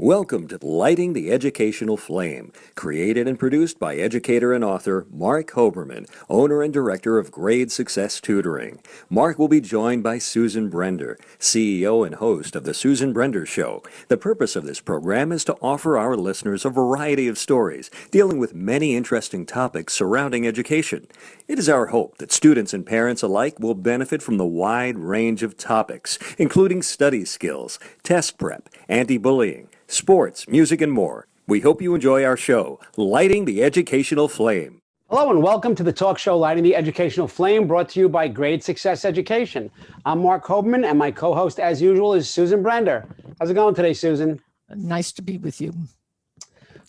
Welcome to Lighting the Educational Flame, created and produced by educator and author Mark Hoberman, owner and director of Grade Success Tutoring. Mark will be joined by Susan Brender, CEO and host of The Susan Brender Show. The purpose of this program is to offer our listeners a variety of stories dealing with many interesting topics surrounding education. It is our hope that students and parents alike will benefit from the wide range of topics, including study skills, test prep, anti-bullying, sports, music, and more. We hope you enjoy our show, Lighting the Educational Flame. Hello and welcome to the talk show, Lighting the Educational Flame, brought to you by Grade Success Education. I'm Mark Hoberman, and my co-host, as usual, is Susan Brender. How's it going today, Susan? Nice to be with you.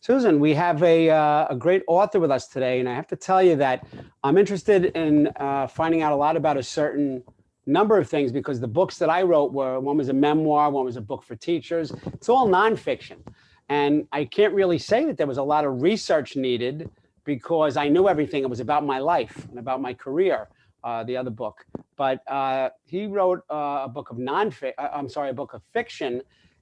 Susan, we have a great author with us today, and I have to tell you that I'm interested in finding out a lot about a certain number of things, because the books that I wrote one was a memoir, one was a book for teachers. It's all nonfiction. And I can't really say that there was a lot of research needed because I knew everything. It was about my life and about my career, the other book. But he wrote a book of a book of fiction,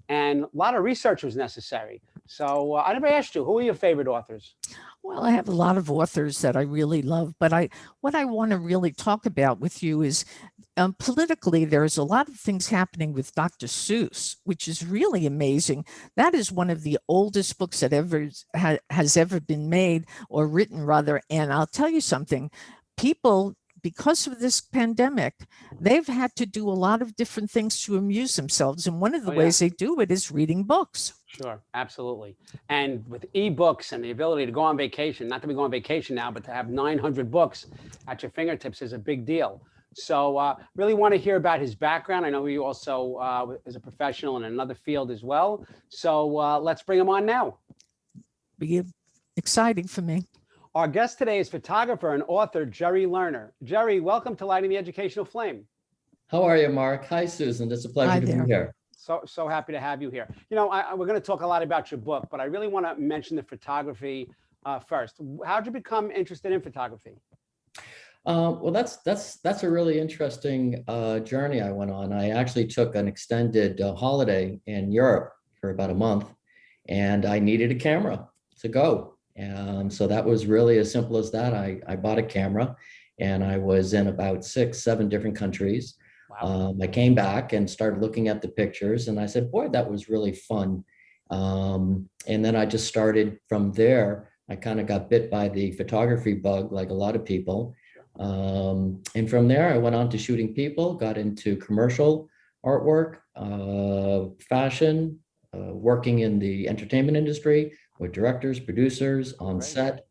and a lot of research was necessary. So I never asked you, who are your favorite authors? Well, I have a lot of authors that I really love, but what I want to really talk about with you is politically, there's a lot of things happening with Dr. Seuss, which is really amazing. That is one of the oldest books that has ever been made, or written rather. And I'll tell you something, people, because of this pandemic, they've had to do a lot of different things to amuse themselves. And one of the ways they do it is reading books. Sure, absolutely. And with ebooks and the ability to go on vacation, not to be going on vacation now, but to have 900 books at your fingertips is a big deal. So really want to hear about his background. I know he also is a professional in another field as well. So let's bring him on now. Be exciting for me. Our guest today is photographer and author Gerry Lerner. Gerry, welcome to Lighting the Educational Flame. How are you, Mark? Hi, Susan. It's a pleasure to be here. So happy to have you here. You know, we're going to talk a lot about your book, but I really want to mention the photography first. How did you become interested in photography? Well, that's a really interesting journey I went on. I actually took an extended holiday in Europe for about a month, and I needed a camera to go. So that was really as simple as that. I bought a camera, and I was in about 6-7 different countries. Wow. I came back and started looking at the pictures, and I said, boy, that was really fun. And then I just started from there. I kind of got bit by the photography bug, like a lot of people. And from there, I went on to shooting people, got into commercial artwork, fashion, working in the entertainment industry with directors, producers on set.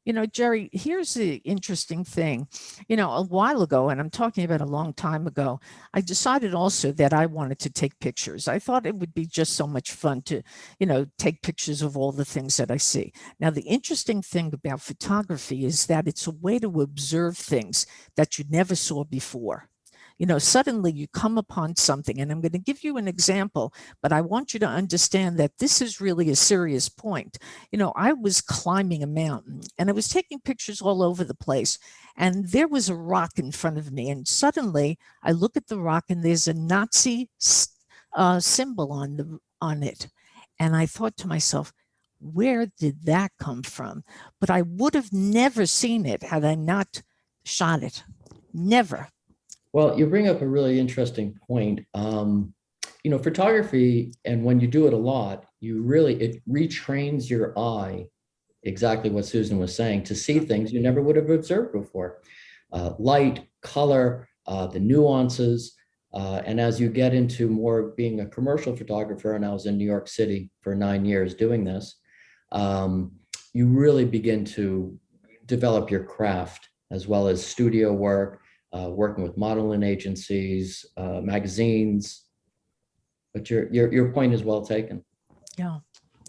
You know, Gerry, here's the interesting thing. You know, a while ago, and I'm talking about a long time ago, I decided also that I wanted to take pictures. I thought it would be just so much fun to, you know, take pictures of all the things that I see. Now, the interesting thing about photography is that it's a way to observe things that you never saw before. You know, suddenly you come upon something, and I'm going to give you an example, but I want you to understand that this is really a serious point. You know, I was climbing a mountain, and I was taking pictures all over the place, and there was a rock in front of me, and suddenly I look at the rock, and there's a Nazi symbol on it. And I thought to myself, where did that come from? But I would have never seen it had I not shot it. Never. Well, you bring up a really interesting point. You know, photography, and when you do it a lot, it retrains your eye, exactly what Susan was saying, to see things you never would have observed before. Light, color, the nuances. And as you get into more being a commercial photographer, and I was in New York City for 9 years doing this, you really begin to develop your craft, as well as studio work, working with modeling agencies, magazines. But your point is well taken. Yeah.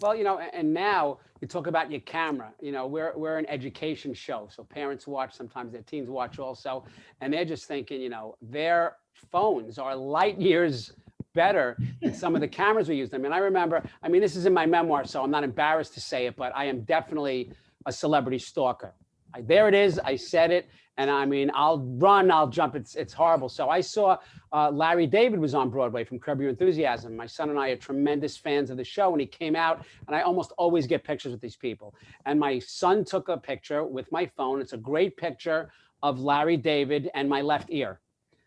Well, you know, and now you talk about your camera. You know, we're an education show, so parents watch, sometimes their teens watch also, and they're just thinking, you know, their phones are light years better than some of the cameras we use. I mean, I remember, this is in my memoir, so I'm not embarrassed to say it, but I am definitely a celebrity stalker. There it is. I said it. And I mean, I'll run, I'll jump. It's horrible. So I saw Larry David was on Broadway from Curb Your Enthusiasm. My son and I are tremendous fans of the show, and he came out, and I almost always get pictures with these people. And my son took a picture with my phone. It's a great picture of Larry David and my left ear.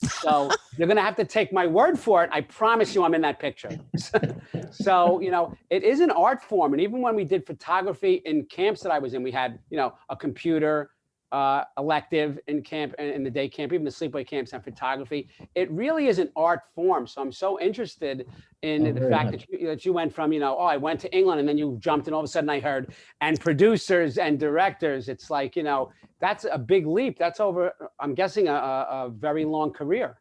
So you're going to have to take my word for it. I promise you I'm in that picture. So, you know, it is an art form. And even when we did photography in camps that I was in, we had, you know, a computer elective in camp, in the day camp, even the sleepaway camps and photography. It really is an art form. So I'm so interested in the fact that you went from, you know, oh, I went to England, and then you jumped, and all of a sudden I heard, and producers and directors. It's like, you know, that's a big leap. That's over, I'm guessing, a very long career.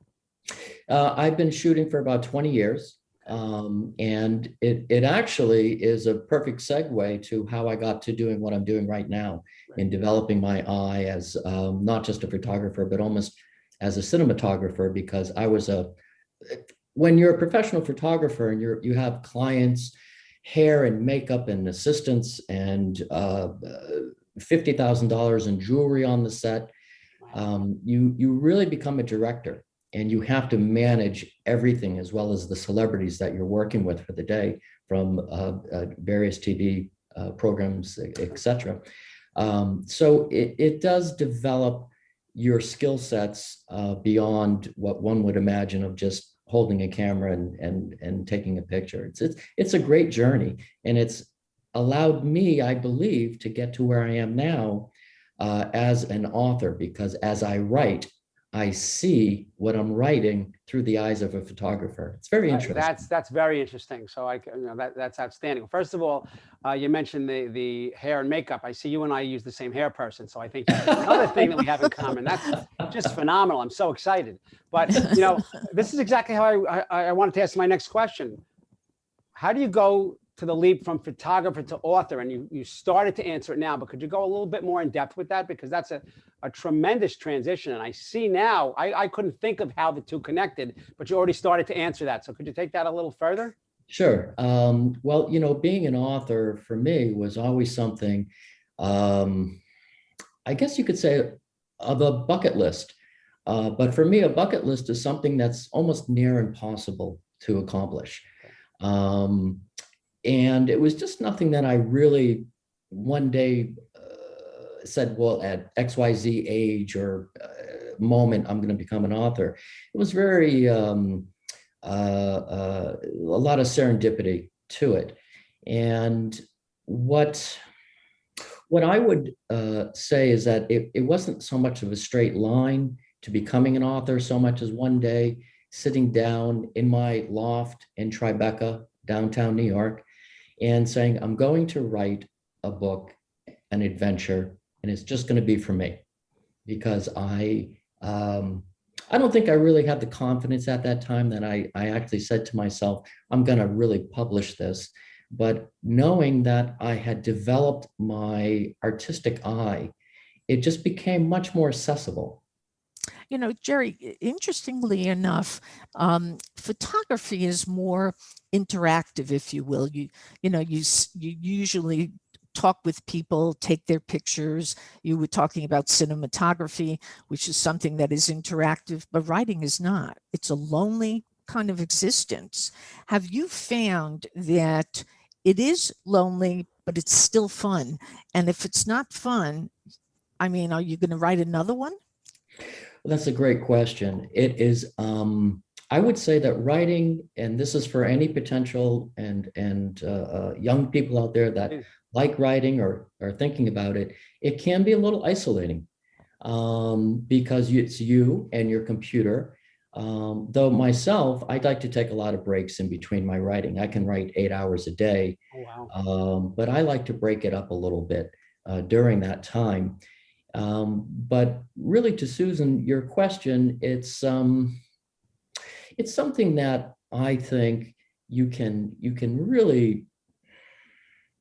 I've been shooting for about 20 years. And it actually is a perfect segue to how I got to doing what I'm doing right now, in developing my eye as not just a photographer, but almost as a cinematographer, because when you're a professional photographer and you have clients, hair and makeup and assistants and $50,000 in jewelry on the set, you really become a director. And you have to manage everything, as well as the celebrities that you're working with for the day, from various TV programs, etc. So it does develop your skill sets beyond what one would imagine of just holding a camera and taking a picture. It's a great journey, and it's allowed me, I believe, to get to where I am now as an author, because as I write, I see what I'm writing through the eyes of a photographer. It's very interesting. That's very interesting. So that's outstanding. First of all, you mentioned the hair and makeup. I see you and I use the same hair person. So I think that's another thing that we have in common. That's just phenomenal. I'm so excited. But, you know, this is exactly how I wanted to ask my next question. How do you go to the leap from photographer to author? And you started to answer it now, but could you go a little bit more in depth with that? Because that's a tremendous transition. And I see now, I couldn't think of how the two connected, but you already started to answer that. So could you take that a little further? Sure. Well, you know, being an author for me was always something, I guess you could say, of a bucket list. But for me, a bucket list is something that's almost near impossible to accomplish. And it was just nothing that I really one day said, well, at XYZ age or moment, I'm going to become an author. It was very, a lot of serendipity to it. And what I would say is that it wasn't so much of a straight line to becoming an author, so much as one day sitting down in my loft in Tribeca, downtown New York, and saying, I'm going to write a book, an adventure, and it's just going to be for me. Because I don't think I really had the confidence at that time that I actually said to myself, I'm going to really publish this. But knowing that I had developed my artistic eye, it just became much more accessible. You know, Gerry, interestingly enough, photography is more interactive, if you will. You usually talk with people, take their pictures. You were talking about cinematography, which is something that is interactive, but writing is not. It's a lonely kind of existence. Have you found that it is lonely, but it's still fun? And if it's not fun, I mean, are you going to write another one? Well, that's a great question. It is, I would say that writing, and this is for any potential and young people out there that like writing or are thinking about it, it can be a little isolating because it's you and your computer. Though myself, I'd like to take a lot of breaks in between my writing. I can write 8 hours a day, but I like to break it up a little bit during that time. But really, to Susan, your question, it's something that I think you can really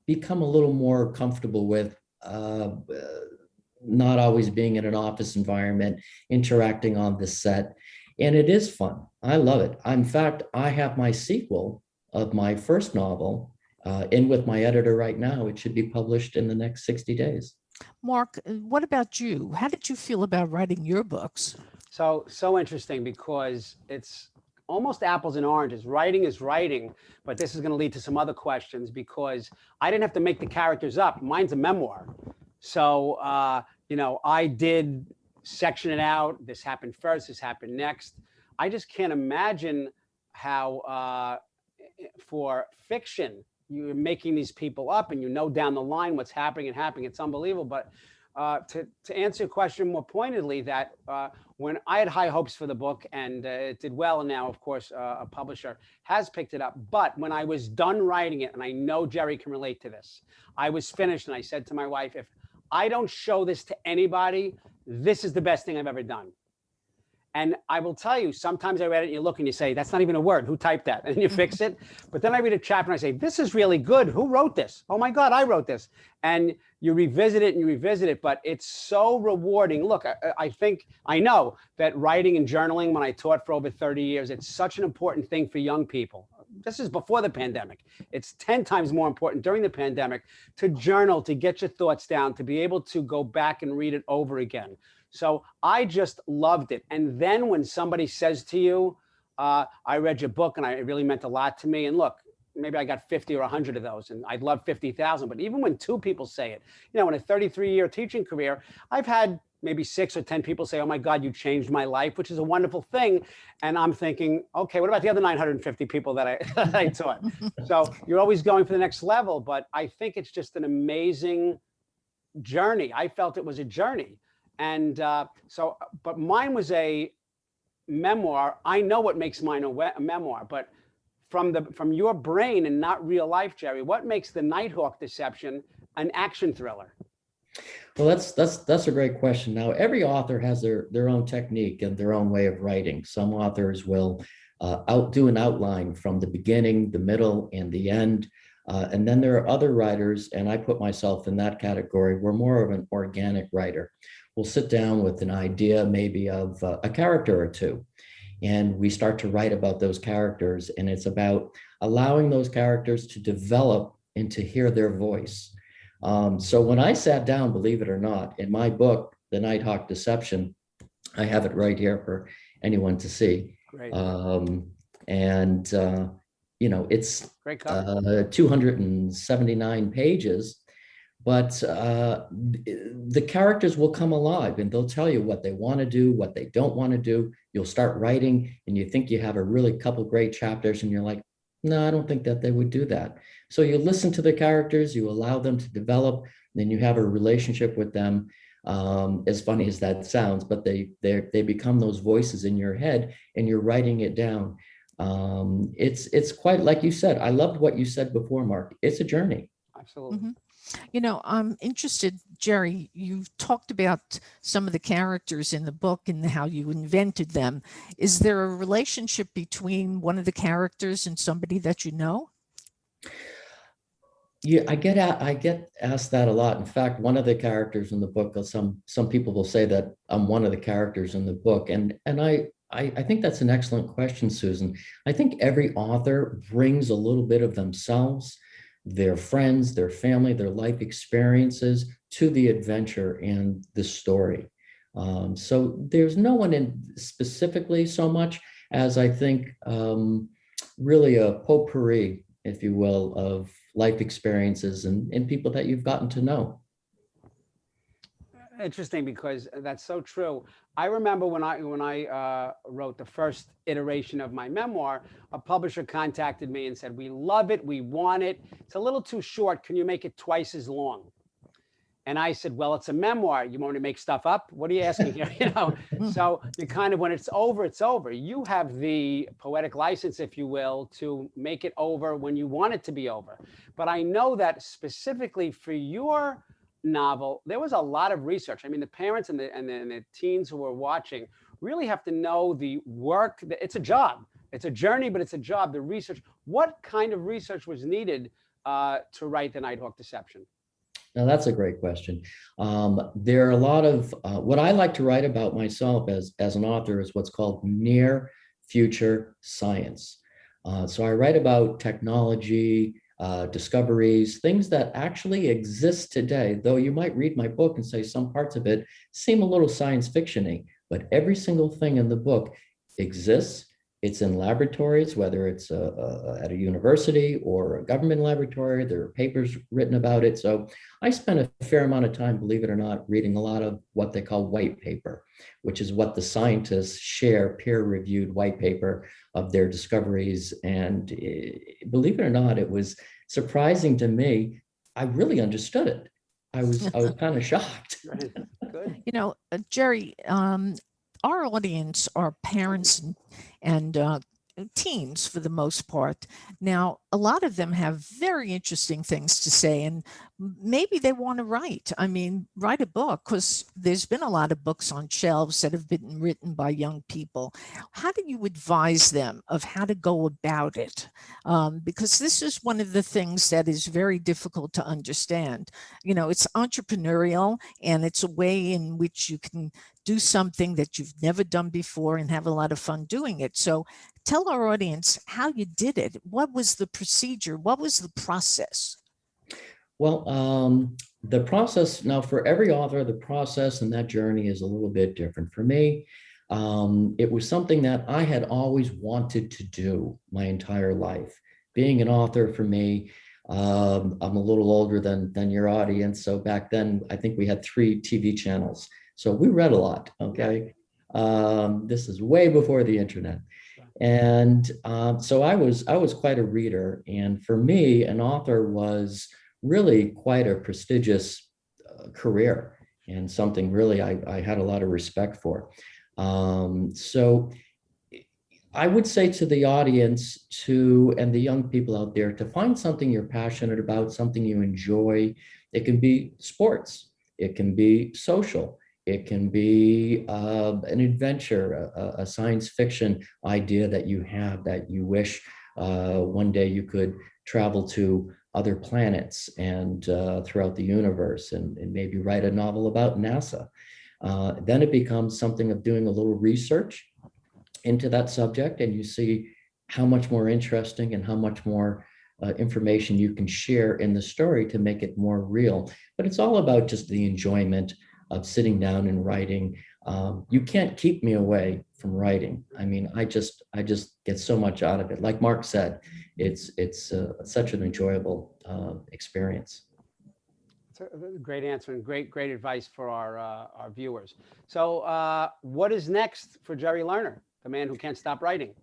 become a little more comfortable with, not always being in an office environment, interacting on the set. And it is fun. I love it. In fact, I have my sequel of my first novel in with my editor right now. It should be published in the next 60 days. Mark, what about you? How did you feel about writing your books? So interesting because it's almost apples and oranges. Writing is writing, but this is going to lead to some other questions because I didn't have to make the characters up. Mine's a memoir. So, I did section it out. This happened first, this happened next. I just can't imagine how, for fiction, you're making these people up and down the line what's happening and happening. It's unbelievable. But to answer your question more pointedly, that when I had high hopes for the book and it did well, and now, of course, a publisher has picked it up. But when I was done writing it, and I know Gerry can relate to this, I was finished and I said to my wife, if I don't show this to anybody, this is the best thing I've ever done. And I will tell you, sometimes I read it and you look and you say, that's not even a word. Who typed that? And you fix it. But then I read a chapter and I say, this is really good. Who wrote this? Oh my God, I wrote this. And you revisit it and you revisit it, but it's so rewarding. Look, I know that writing and journaling, when I taught for over 30 years, it's such an important thing for young people. This is before the pandemic. It's 10 times more important during the pandemic to journal, to get your thoughts down, to be able to go back and read it over again. So I just loved it. And then when somebody says to you, I read your book and it really meant a lot to me. And look, maybe I got 50 or 100 of those and I'd love 50,000. But even when 2 people say it, in a 33-year teaching career, I've had maybe 6 or 10 people say, oh my God, you changed my life, which is a wonderful thing. And I'm thinking, okay, what about the other 950 people that I taught? So you're always going for the next level. But I think it's just an amazing journey. I felt it was a journey. And but mine was a memoir. I know what makes mine a memoir, but from your brain and not real life, Gerry, what makes the Nighthawk Deception an action thriller? Well, that's a great question. Now, every author has their own technique and their own way of writing. Some authors will do an outline from the beginning, the middle, and the end. And then there are other writers, and I put myself in that category. We're more of an organic writer. We'll sit down with an idea maybe of a character or two, and we start to write about those characters. And it's about allowing those characters to develop and to hear their voice. So when I sat down, believe it or not, in my book, The Nighthawk Deception, I have it right here for anyone to see. Great. It's Great cover. 279 pages, but the characters will come alive and they'll tell you what they want to do, what they don't want to do. You'll start writing and you think you have a really couple great chapters and you're like, no, I don't think that they would do that. So you listen to the characters, you allow them to develop, then you have a relationship with them. As funny as that sounds, but they become those voices in your head and you're writing it down. It's quite, like you said, I loved what you said before, Mark. It's a journey. Absolutely. Mm-hmm. I'm interested, Gerry, you've talked about some of the characters in the book and how you invented them. Is there a relationship between one of the characters and somebody that you know? Yeah, I get asked that a lot. In fact, one of the characters in the book, some people will say that I'm one of the characters in the book. And I think that's an excellent question, Susan. I think every author brings a little bit of themselves, their friends, their family, their life experiences to the adventure and the story. So there's no one in specifically so much as I think really a potpourri, if you will, of life experiences and people that you've gotten to know. Interesting, because that's so true. I remember when I wrote the first iteration of my memoir, a publisher contacted me and said, we love it, we want it. It's a little too short. Can you make it twice as long? And I said, well, it's a memoir. You want me to make stuff up? What are you asking here? So you kind of, when it's over, it's over. You have the poetic license, if you will, to make it over when you want it to be over. But I know that specifically for your novel, there was a lot of research. I mean, the parents and the teens who were watching really have to know the work. It's a job. It's a journey, but it's a job. The research. What kind of research was needed to write The Nighthawk Deception? Now, that's a great question. There are a lot of, what I like to write about myself as an author is what's called near future science. So I write about technology, discoveries, things that actually exist today. Though you might read my book and say some parts of it seem a little science fiction-y, but every single thing in the book exists. It's in laboratories, whether it's at a university or a government laboratory. There are papers written about it. So I spent a fair amount of time, believe it or not, reading a lot of what they call white paper, which is what the scientists share, peer-reviewed white paper of their discoveries. And believe it or not, it was surprising to me. I really understood it. I was kind of shocked. Good. You know, Gerry, our audience are parents and teens for the most part. Now, a lot of them have very interesting things to say, and maybe they want to write. I mean, write a book, because there's been a lot of books on shelves that have been written by young people. How do you advise them of how to go about it? Because this is one of the things that is very difficult to understand. You know, it's entrepreneurial, and it's a way in which you can do something that you've never done before and have a lot of fun doing it. So tell our audience how you did it. What was the procedure? What was the process? Well, the process, now for every author, the process and that journey is a little bit different. For me, it was something that I had always wanted to do my entire life. Being an author for me, I'm a little older than your audience. So back then, I think we had 3 TV channels. So we read a lot, okay? This is way before the internet. And so I was quite a reader. And for me, an author was really quite a prestigious career, and something really I had a lot of respect for. So I would say to the audience and the young people out there, to find something you're passionate about, something you enjoy. It can be sports, it can be social, it can be an adventure, a science fiction idea that you have, that you wish one day you could travel to other planets and throughout the universe, and maybe write a novel about NASA. Then it becomes something of doing a little research into that subject, and you see how much more interesting and how much more information you can share in the story to make it more real. But it's all about just the enjoyment of sitting down and writing. You can't keep me away from writing. I mean, I just get so much out of it. Like Mark said, it's such an enjoyable experience. That's a great answer and great advice for our viewers. So what is next for Gerry Lerner, the man who can't stop writing?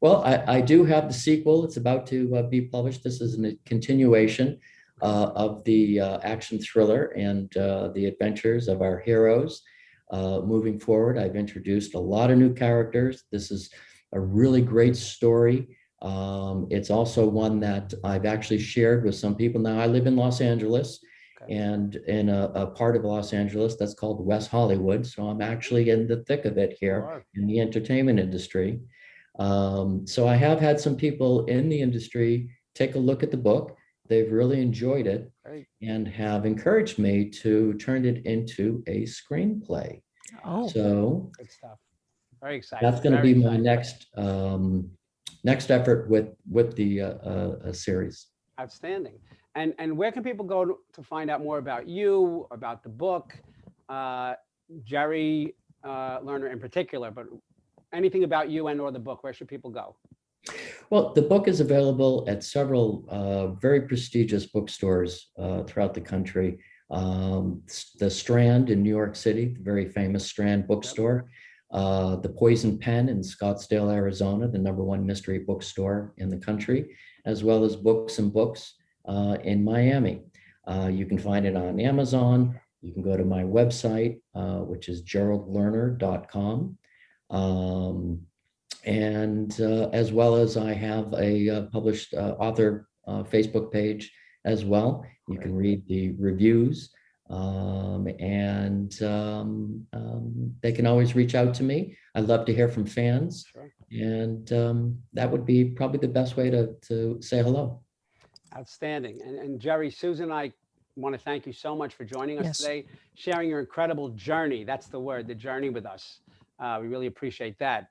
Well, I do have the sequel. It's about to be published. This is a continuation of the action thriller and the adventures of our heroes. Moving forward, I've introduced a lot of new characters. This is a really great story. It's also one that I've actually shared with some people. Now, I live in Los Angeles, okay, and in a part of Los Angeles that's called West Hollywood. So I'm actually in the thick of it here in the entertainment industry. So I have had some people in the industry take a look at the book. They've really enjoyed it and have encouraged me to turn it into a screenplay. Oh, so good stuff. Very exciting. That's going to be my next effort with the series. Outstanding. And where can people go to find out more about you, about the book, Gerry Lerner in particular, but anything about you and or the book? Where should people go? Well, the book is available at several very prestigious bookstores throughout the country. The Strand in New York City, the very famous Strand bookstore. The Poison Pen in Scottsdale, Arizona, the #1 mystery bookstore in the country, as well as Books and Books in Miami. You can find it on Amazon. You can go to my website, which is geraldlerner.com. And as well as I have a published author Facebook page as well. You can read the reviews, and they can always reach out to me. I love to hear from fans. Sure. And that would be probably the best way to say hello. Outstanding. And Gerry, Susan and I want to thank you so much for joining us today, sharing your incredible journey. That's the word, the journey with us. We really appreciate that.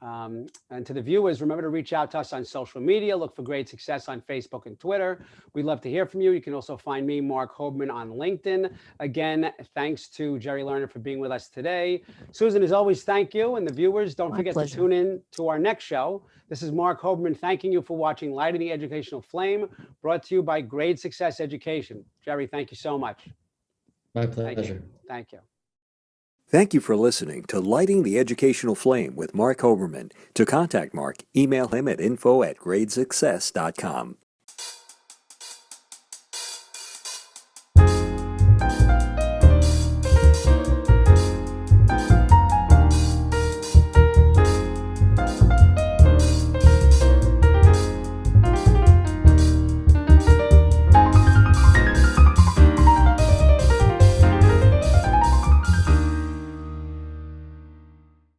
And to the viewers, remember to reach out to us on social media. Look for Grade Success on Facebook and Twitter. We'd love to hear from you. You can also find me, Mark Hoberman, on LinkedIn. Again, thanks to Gerry Lerner for being with us today. Susan, as always, thank you. And the viewers, don't forget to tune in to our next show. This is Mark Hoberman thanking you for watching Lighting the Educational Flame, brought to you by Grade Success Education. Gerry, thank you so much. My pleasure. Thank you. Thank you for listening to Lighting the Educational Flame with Mark Hoberman. To contact Mark, email him at info@gradesuccess.com.